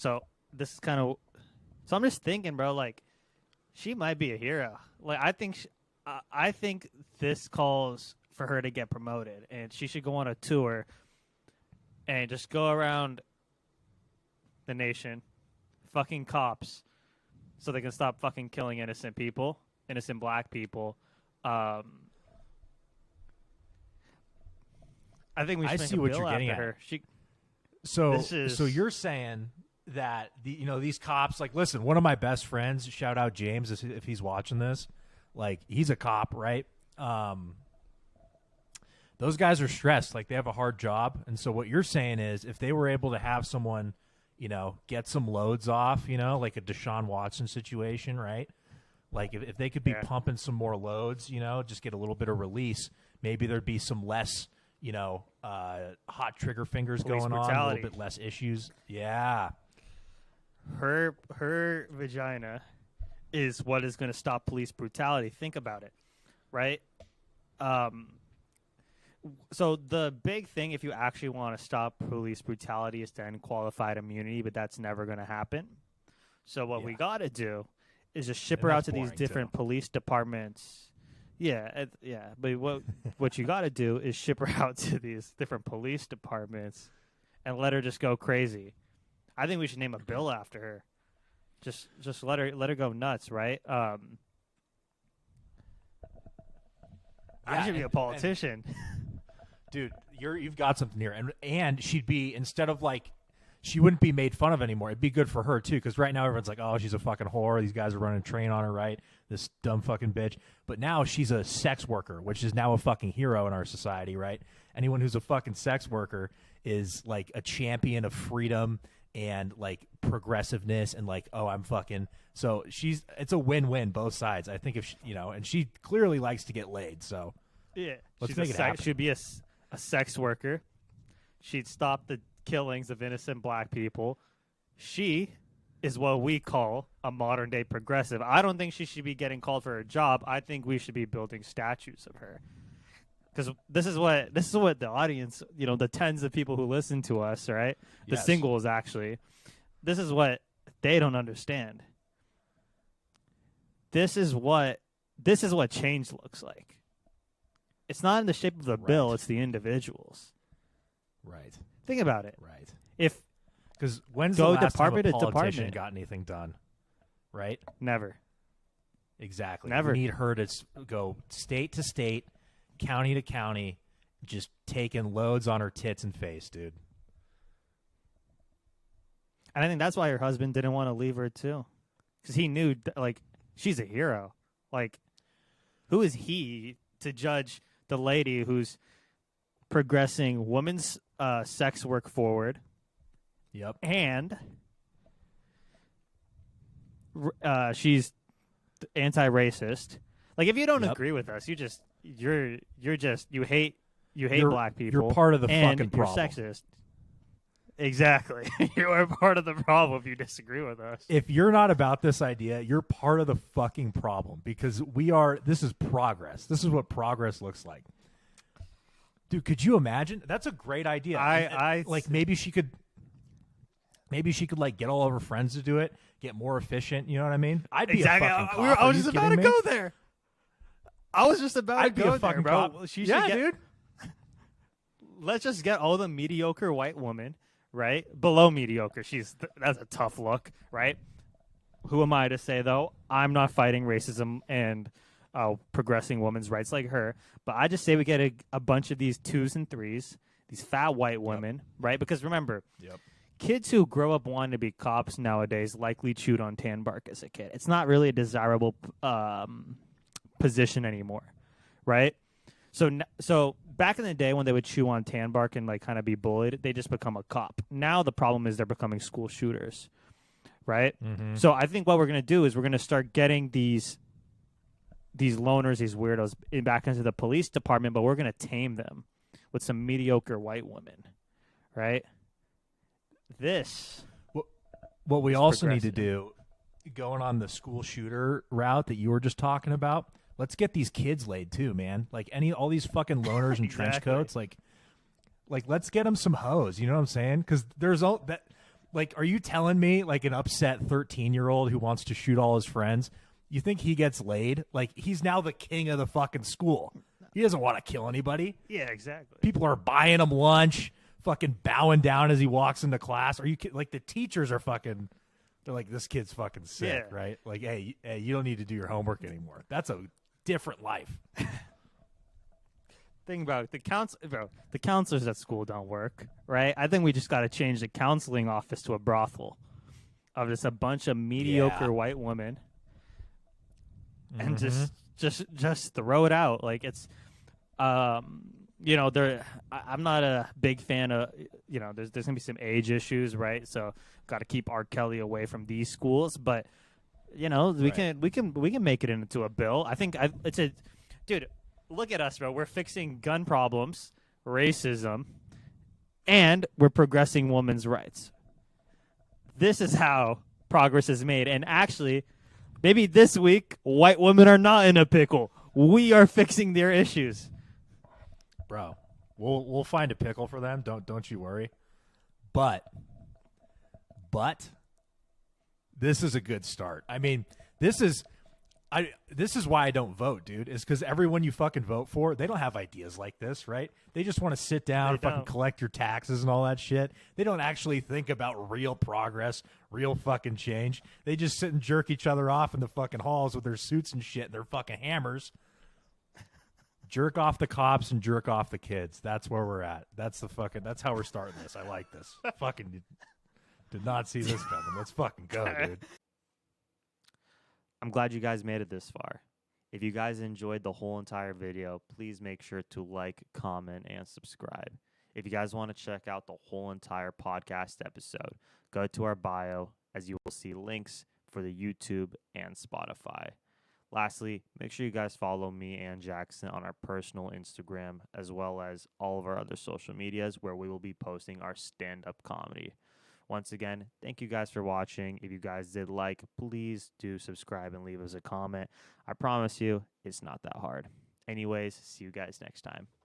So this is kind of. So I'm just thinking, bro. Like, she might be a hero. Like, I think this calls for her to get promoted, and she should go on a tour and just go around the nation, fucking cops, so they can stop fucking killing innocent people, innocent black people. I think we should I make see a what bill you're getting after at. her. So you're saying that these cops, like, listen, one of my best friends, shout out James if he's watching this, like, he's a cop, right? Those guys are stressed, like they have a hard job, and so what you're saying is if they were able to have someone, get some loads off, like a Deshaun Watson situation, right? Like if they could be pumping some more loads, just get a little bit of release, maybe there'd be some less. Hot trigger fingers Police going brutality. on, a little bit less issues. Yeah. Her vagina is what is going to stop police brutality. Think about it, right? So the big thing, if you actually want to stop police brutality, is to end qualified immunity, but that's never going to happen. So what we got to do is just ship her out to these different police departments. Yeah, but what you got to do is ship her out to these different police departments and let her just go crazy. I think we should name a bill after her. Just let her go nuts, right? I should be a politician. Dude, you've got something here, and she'd be, instead of like, she wouldn't be made fun of anymore. It'd be good for her too, because right now everyone's like, oh, she's a fucking whore. These guys are running a train on her, right? This dumb fucking bitch. But now she's a sex worker, which is now a fucking hero in our society, right? Anyone who's a fucking sex worker is like a champion of freedom and like progressiveness and like, oh, I'm fucking. So it's a win-win both sides. I think if she, and she clearly likes to get laid. So yeah, let's make it happen. She'd be a sex worker. She'd stop the killings of innocent black people. She is what we call a modern day progressive. I don't think she should be getting called for her job. I think we should be building statues of her. Because this is what the audience, the tens of people who listen to us, right? The singles actually. This is what they don't understand. This is what change looks like. It's not in the shape of the bill, it's the individuals. Right. Think about it. Right. Because when's go the last department time a to politician department. got anything done? Right? Never. Exactly. Never. We need her to go state to state, county to county, just taking loads on her tits and face, dude. And I think that's why her husband didn't want to leave her too, because he knew she's a hero. Like, who is he to judge the lady who's progressing women's sex work forward? Yep. And she's anti-racist. Like, if you don't agree with us, you hate black people. You're part of the fucking you're problem. Sexist. Exactly. You are part of the problem if you disagree with us. If you're not about this idea, you're part of the fucking problem, because this is progress. This is what progress looks like. Dude, could you imagine? That's a great idea. Maybe she could like get all of her friends to do it, get more efficient, you know what I mean? I'd be a fucking cop. I was just about to go there. I was just about to go there, bro. Cop. Dude. Let's just get all the mediocre white women, right? Below mediocre. That's a tough look, right? Who am I to say, though? I'm not fighting racism and progressing women's rights like her. But I just say we get a bunch of these 2s and 3s, these fat white women, right? Because remember, kids who grow up wanting to be cops nowadays likely chewed on tan bark as a kid. It's not really a desirable position anymore, right? So back in the day when they would chew on tan bark and like kind of be bullied, they just become a cop. Now the problem is they're becoming school shooters, right? Mm-hmm. So I think what we're going to do is we're going to start getting these loners, these weirdos back into the police department, but we're going to tame them with some mediocre white women, right? What we also need to do, going on the school shooter route that you were just talking about, let's get these kids laid too, man. Like all these fucking loners and trench coats, like let's get them some hoes. You know what I'm saying? Because there's all that. Like, are you telling me like an upset 13-year-old who wants to shoot all his friends, you think he gets laid? Like, he's now the king of the fucking school. He doesn't want to kill anybody. Yeah, exactly. People are buying him lunch, fucking bowing down as he walks into class. Are you like the teachers are fucking? They're like, this kid's fucking sick, Yeah. right? Like, hey, you don't need to do your homework anymore. That's a different life. Thing about it, the counselors at school don't work, right? I think we just got to change the counseling office to a brothel of just a bunch of mediocre Yeah. white women, and Mm-hmm. just throw it out. Like it's, there. I'm not a big fan of, there's gonna be some age issues, right? So got to keep R. Kelly away from these schools, but we Right. can make it into a bill. I think it's a, dude. Look at us, bro. We're fixing gun problems, racism, and we're progressing women's rights. This is how progress is made. And actually, maybe this week, white women are not in a pickle. We are fixing their issues. Bro, we'll find a pickle for them. Don't you worry. But this is a good start. I mean, this is why I don't vote, dude. Is because everyone you fucking vote for, they don't have ideas like this, right? They just want to sit down, They and fucking don't. collect your taxes and all that shit. They don't actually think about real progress, real fucking change. They just sit and jerk each other off in the fucking halls with their suits and shit and their fucking hammers. Jerk off the cops and jerk off the kids. That's where we're at. That's how we're starting this. I like this. Fucking did not see this coming. Let's fucking go, dude. I'm glad you guys made it this far. If you guys enjoyed the whole entire video, please make sure to like, comment, and subscribe. If you guys want to check out the whole entire podcast episode, go to our bio as you will see links for the YouTube and Spotify. Lastly, make sure you guys follow me and Jackson on our personal Instagram as well as all of our other social medias where we will be posting our stand-up comedy. Once again, thank you guys for watching. If you guys did like, please do subscribe and leave us a comment. I promise you, it's not that hard. Anyways, see you guys next time.